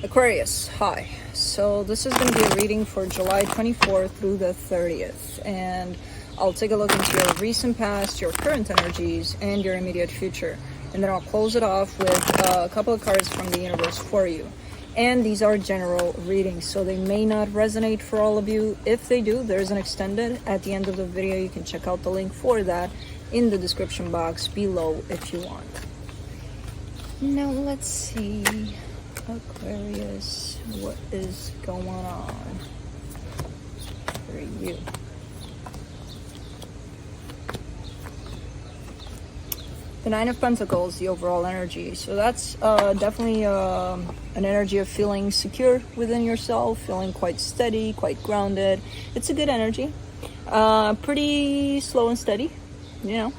Aquarius, hi. So this is going to be a reading for July 24th through the 30th, and I'll take a look into your recent past, your current energies, and your immediate future. And then I'll close it off with a couple of cards from the universe for you. And these are general readings, so they may not resonate for all of you. If they do, there's an extended at the end of the video. You can check out the link for that in the description box below if you want. Now let's see, Aquarius, what is going on for you? The Nine of Pentacles, the overall energy. So that's definitely an energy of feeling secure within yourself, feeling quite steady, quite grounded. It's a good energy. Pretty slow and steady, you know.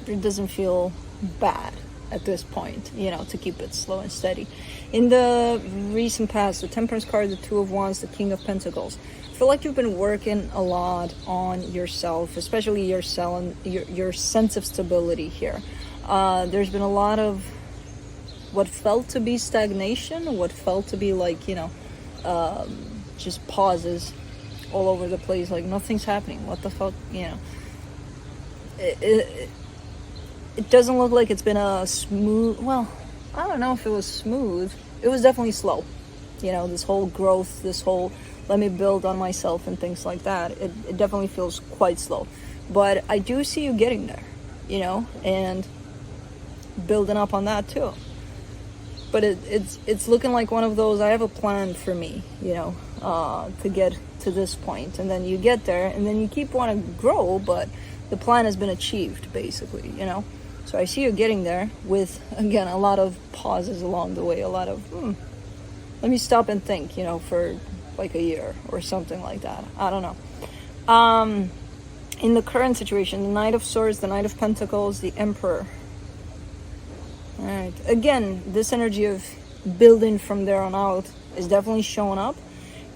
It doesn't feel bad at this point, you know, to keep it slow and steady. In the recent past, the Temperance card, the Two of Wands, the King of Pentacles. I feel like you've been working a lot on yourself, especially your sense of stability here. There's been a lot of what felt to be stagnation, what felt to be like, you know, just pauses all over the place, like nothing's happening. What the fuck, you know? It doesn't look like it's been a smooth, well, I don't know if it was smooth. It was definitely slow. You know, this whole growth, this whole let me build on myself and things like that. It definitely feels quite slow. But I do see you getting there, you know, and building up on that too. But it's looking like one of those, I have a plan for me, you know, to get to this point. And then you get there and then you keep wanting to grow, but the plan has been achieved, basically, you know. So I see you getting there with, again, a lot of pauses along the way, a lot of, let me stop and think, you know, for like a year or something like that. I don't know. In the current situation, the Knight of Swords, the Knight of Pentacles, the Emperor. All right. Again, this energy of building from there on out is definitely showing up.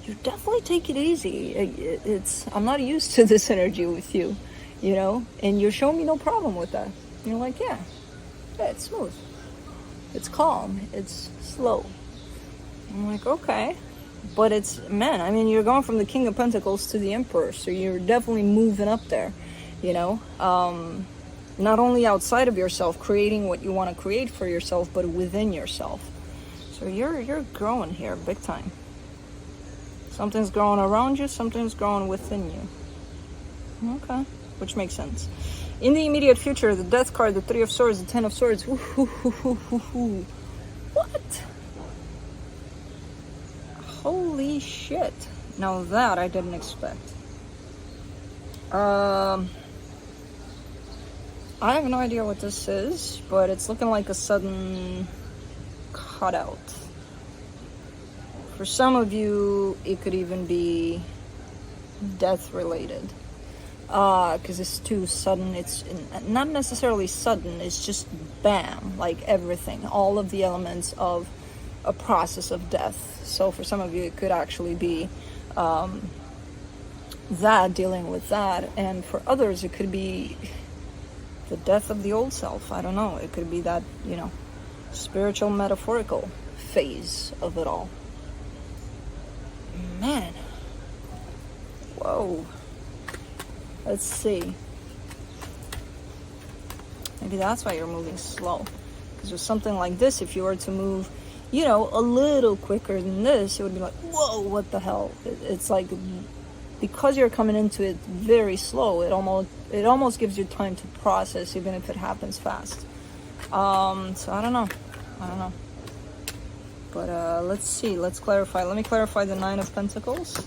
You definitely take it easy. I'm not used to this energy with you, you know, and you're showing me no problem with that. You're like, yeah, it's smooth, it's calm, it's slow. I'm like, okay, but it's, man, I mean, you're going from the King of Pentacles to the Emperor, so you're definitely moving up there, you know, not only outside of yourself, creating what you want to create for yourself, but within yourself. So you're growing here big time. Something's growing around you, something's growing within you. Okay, which makes sense. In the immediate future, the Death card, the Three of Swords, the Ten of Swords. What? Holy shit. Now that I didn't expect. I have no idea what this is, but it's looking like a sudden cutout. For some of you, it could even be death related. Because it's too sudden. It's not necessarily sudden, it's just bam, like everything, all of the elements of a process of death. So for some of you, it could actually be that, dealing with that, and for others, it could be the death of the old self. I don't know. It could be that, you know, spiritual, metaphorical phase of it all. Man. Whoa. Let's see. Maybe that's why you're moving slow. Because with something like this, if you were to move, you know, a little quicker than this, it would be like, whoa, what the hell? It's like, because you're coming into it very slow, it almost gives you time to process, even if it happens fast. So I don't know. But let's see. Let's clarify. Let me clarify the Nine of Pentacles.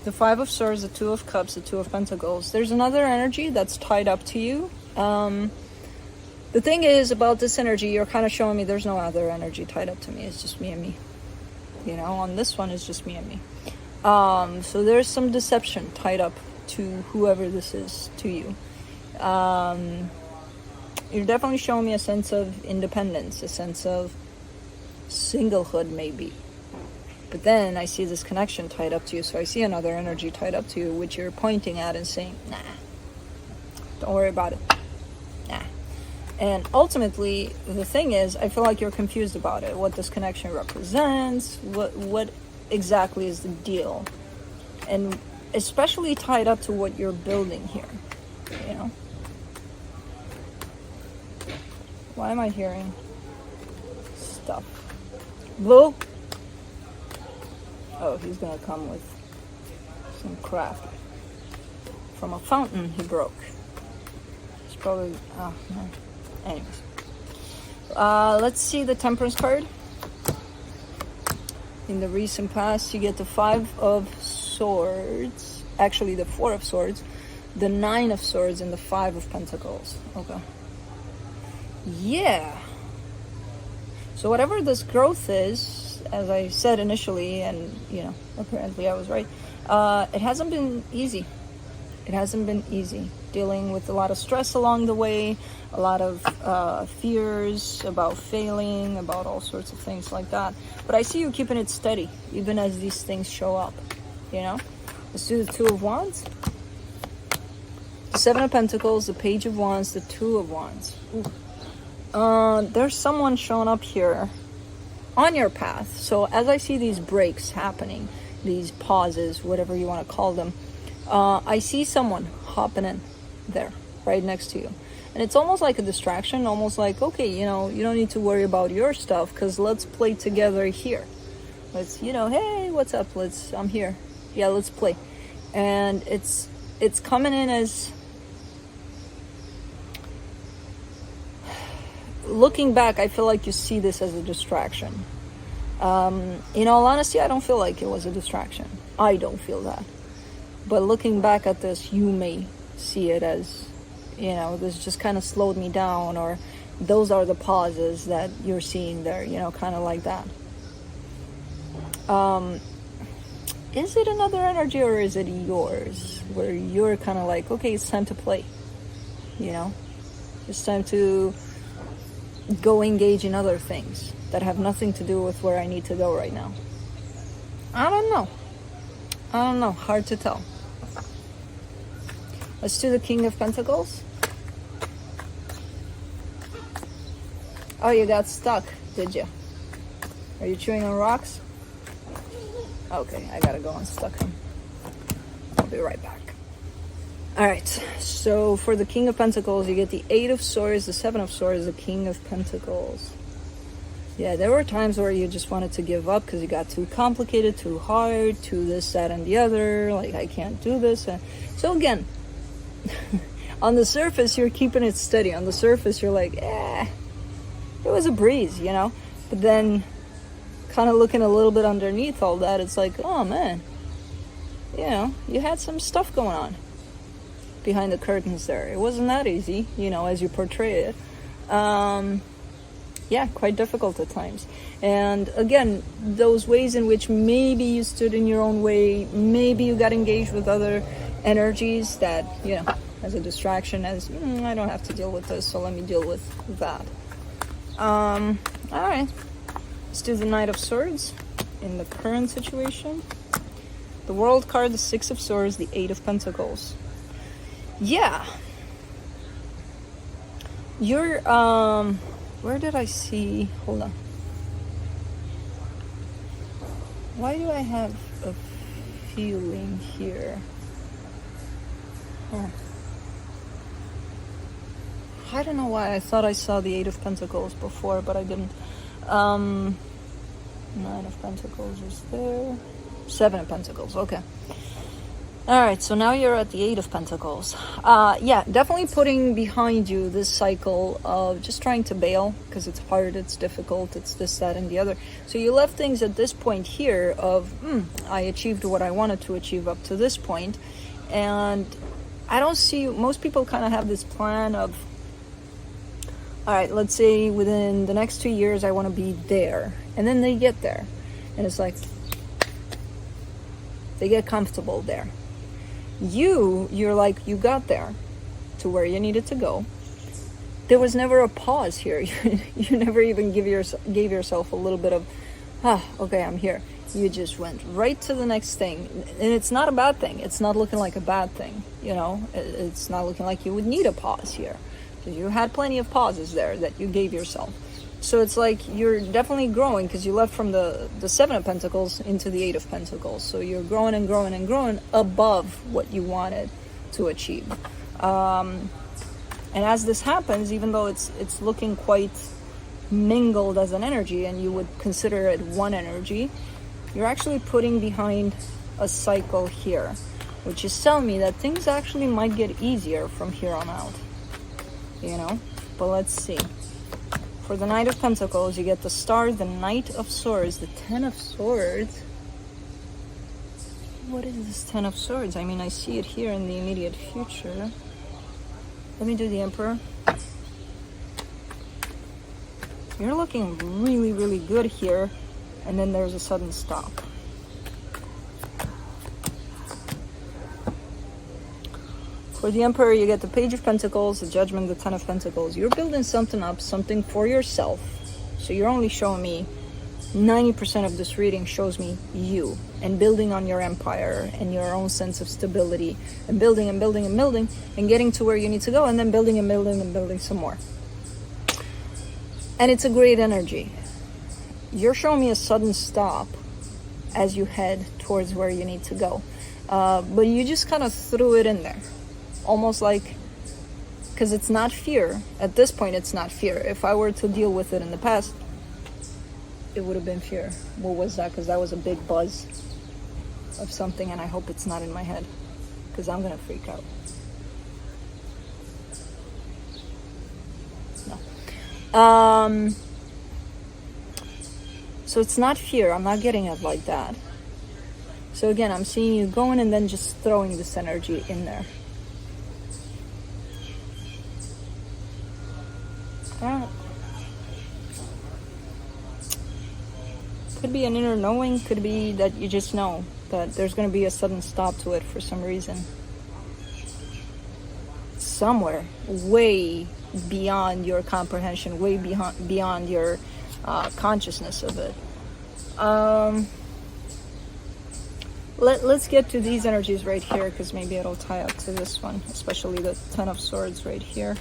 The Five of Swords, the Two of Cups, the Two of Pentacles. There's another energy that's tied up to you. The thing is about this energy, you're kind of showing me there's no other energy tied up to me. It's just me and me. You know, on this one, it's just me and me. So there's some deception tied up to whoever this is to you. You're definitely showing me a sense of independence, a sense of singlehood maybe. But then I see this connection tied up to you, so I see another energy tied up to you, which you're pointing at and saying, nah, don't worry about it. Nah. And ultimately, the thing is, I feel like you're confused about it. What this connection represents, what exactly is the deal, and especially tied up to what you're building here, you know? Why am I hearing stuff? Blue? Oh, he's gonna come with some craft from a fountain he broke. It's probably, oh no. Anyways. Let's see the Temperance card. In the recent past, you get the 5 of Swords. Actually, the 4 of Swords, the 9 of Swords, and the 5 of Pentacles. Okay. Yeah. So whatever this growth is, as I said initially, and you know, apparently I was right, it hasn't been easy. It hasn't been easy. Dealing with a lot of stress along the way, a lot of fears about failing, about all sorts of things like that. But I see you keeping it steady, even as these things show up, you know? Let's do the 2 of Wands. The 7 of Pentacles, the Page of Wands, the 2 of Wands. There's someone showing up here on your path. So as I see these breaks happening, these pauses, whatever you want to call them, I see someone hopping in there right next to you, and it's almost like a distraction, almost like, okay, you know, you don't need to worry about your stuff because let's play together here. Let's, you know, hey, what's up, I'm here, yeah, let's play. And it's coming in as, looking back, I feel like you see this as a distraction. In all honesty, I don't feel like it was a distraction. I don't feel that. But looking back at this, you may see it as, you know, this just kind of slowed me down, or those are the pauses that you're seeing there, you know, kind of like that. Is it another energy, or is it yours, where you're kind of like, okay, it's time to play, you know? It's time to go engage in other things that have nothing to do with where I need to go right now. I don't know. Hard to tell. Let's do the King of Pentacles. Oh, you got stuck, did you? Are you chewing on rocks? Okay, I gotta go unstuck him. I'll be right back. Alright, so for the King of Pentacles, you get the 8 of Swords, the 7 of Swords, the King of Pentacles. Yeah, there were times where you just wanted to give up because it got too complicated, too hard, too this, that, and the other. Like, I can't do this. So again, on the surface, you're keeping it steady. On the surface, you're like, it was a breeze, you know? But then, kind of looking a little bit underneath all that, it's like, oh man, you know, you had some stuff going on behind the curtains there. It wasn't that easy, you know, as you portray it. Yeah, quite difficult at times. And again, those ways in which maybe you stood in your own way, maybe you got engaged with other energies that, you know, as a distraction, as I don't have to deal with this, so let me deal with that. All right, let's do the Knight of Swords in the current situation. The World card, the 6 of Swords, the 8 of Pentacles. Yeah, you're where did I see, hold on, why do I have a feeling here? I don't know why I thought I saw the 8 of Pentacles before, but I didn't. 9 of Pentacles is there. 7 of Pentacles, okay. Alright, so now you're at the 8 of Pentacles. Yeah, definitely putting behind you this cycle of just trying to bail, because it's hard, it's difficult, it's this, that, and the other. So you left things at this point here of, I achieved what I wanted to achieve up to this point, and I don't see, most people kind of have this plan of, alright, let's say within the next 2 years I want to be there, and then they get there, and it's like, they get comfortable there. You're like, you got there to where you needed to go. There was never a pause here. You never even gave yourself a little bit of, okay, I'm here. You just went right to the next thing. And it's not a bad thing. It's not looking like a bad thing, you know. It's not looking like you would need a pause here. You had plenty of pauses there that you gave yourself. So it's like you're definitely growing, because you left from the Seven of Pentacles into the Eight of Pentacles. So you're growing and growing and growing above what you wanted to achieve. And as this happens, even though it's looking quite mingled as an energy, and you would consider it one energy, you're actually putting behind a cycle here, which is telling me that things actually might get easier from here on out, you know. But let's see. For the Knight of Pentacles, you get the Star, the Knight of Swords, the Ten of Swords. What is this Ten of Swords? I mean, I see it here in the immediate future. Let me do the Emperor. You're looking really, really good here, and then there's a sudden stop. For the Emperor, you get the Page of Pentacles, the Judgment, the Ten of Pentacles. You're building something up, something for yourself. So you're only showing me 90% of this reading shows me you, and building on your empire and your own sense of stability, and building and building and building and getting to where you need to go, and then building and building and building some more. And it's a great energy. You're showing me a sudden stop as you head towards where you need to go. But you just kind of threw it in there. Almost like, because it's not fear. At this point, it's not fear. If I were to deal with it in the past, it would have been fear. What was that? Because that was a big buzz of something, and I hope it's not in my head, because I'm going to freak out. No. So it's not fear. I'm not getting it like that. So again, I'm seeing you going and then just throwing this energy in there. Could be an inner knowing, could be that you just know that there's going to be a sudden stop to it for some reason. Somewhere, way beyond your comprehension, way beyond your consciousness of it. Let's get to these energies right here, because maybe it'll tie up to this one, especially the Ten of Swords right here.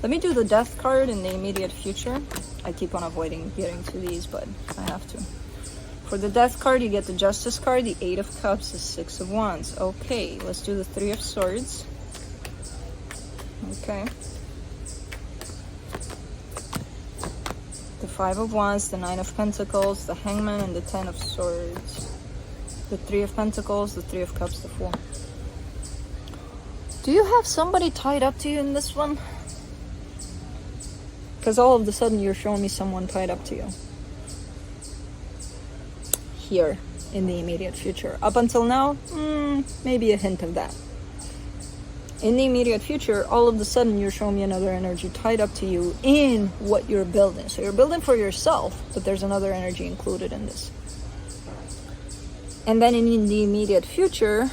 Let me do the Death card in the immediate future. I keep on avoiding getting to these, but I have to. For the Death card, you get the Justice card, the Eight of Cups, the Six of Wands. Okay, let's do the Three of Swords. Okay. The Five of Wands, the Nine of Pentacles, the Hangman, and the Ten of Swords. The Three of Pentacles, the Three of Cups, the Fool. Do you have somebody tied up to you in this one? Because all of a sudden you're showing me someone tied up to you. Here, in the immediate future. Up until now, maybe a hint of that. In the immediate future, all of a sudden you're showing me another energy tied up to you in what you're building. So you're building for yourself, but there's another energy included in this. And then in the immediate future,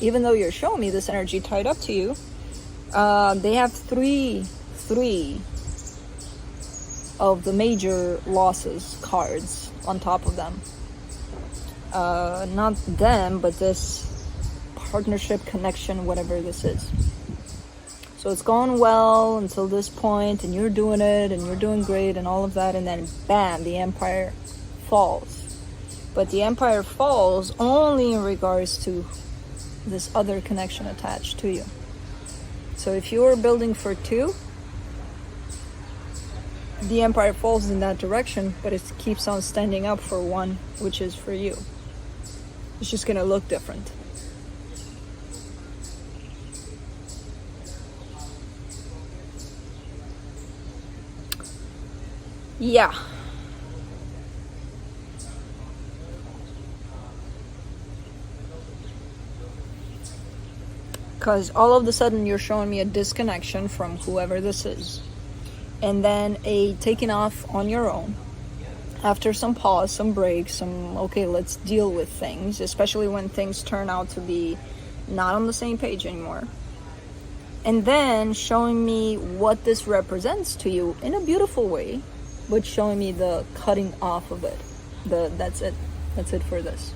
even though you're showing me this energy tied up to you, they have three of the major losses cards on top of them. Not them, but this partnership, connection, whatever this is. So it's going well until this point, and you're doing it, and you're doing great, and all of that, and then bam, the Empire falls. But the Empire falls only in regards to this other connection attached to you. So if you were building for two, the Empire falls in that direction, but it keeps on standing up for one, which is for you. It's just going to look different. Yeah. Because all of a sudden you're showing me a disconnection from whoever this is. And then a taking off on your own. After some pause, some break, some, okay, let's deal with things. Especially when things turn out to be not on the same page anymore. And then showing me what this represents to you in a beautiful way. But showing me the cutting off of it. That's it. That's it for this.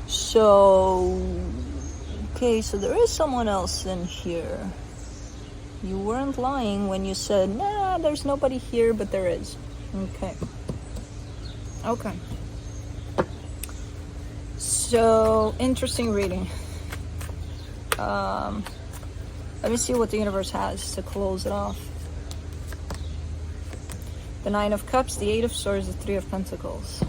So Okay, so there is someone else in here. You weren't lying when you said, nah, there's nobody here, but there is. Okay. Okay. So, interesting reading. Let me see what the universe has to close it off. The Nine of Cups, the Eight of Swords, the Three of Pentacles.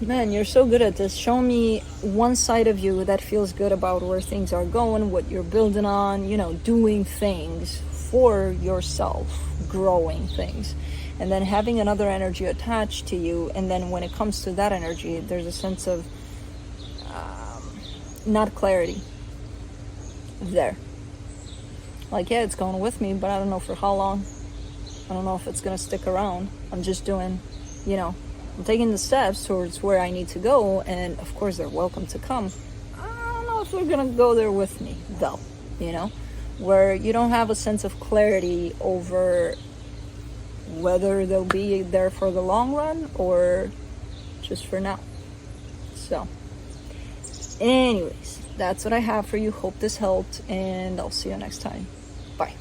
Man, you're so good at this. Show me one side of you that feels good about where things are going, what you're building on, you know, doing things for yourself, growing things. And then having another energy attached to you. And then when it comes to that energy, there's a sense of not clarity there. Like, yeah, it's going with me, but I don't know for how long. I don't know if it's going to stick around. I'm just doing, you know, I'm taking the steps towards where I need to go, and of course they're welcome to come. I don't know if they're gonna go there with me, though, you know, where you don't have a sense of clarity over whether they'll be there for the long run or just for now. So, anyways, that's what I have for you. Hope this helped, and I'll see you next time. Bye.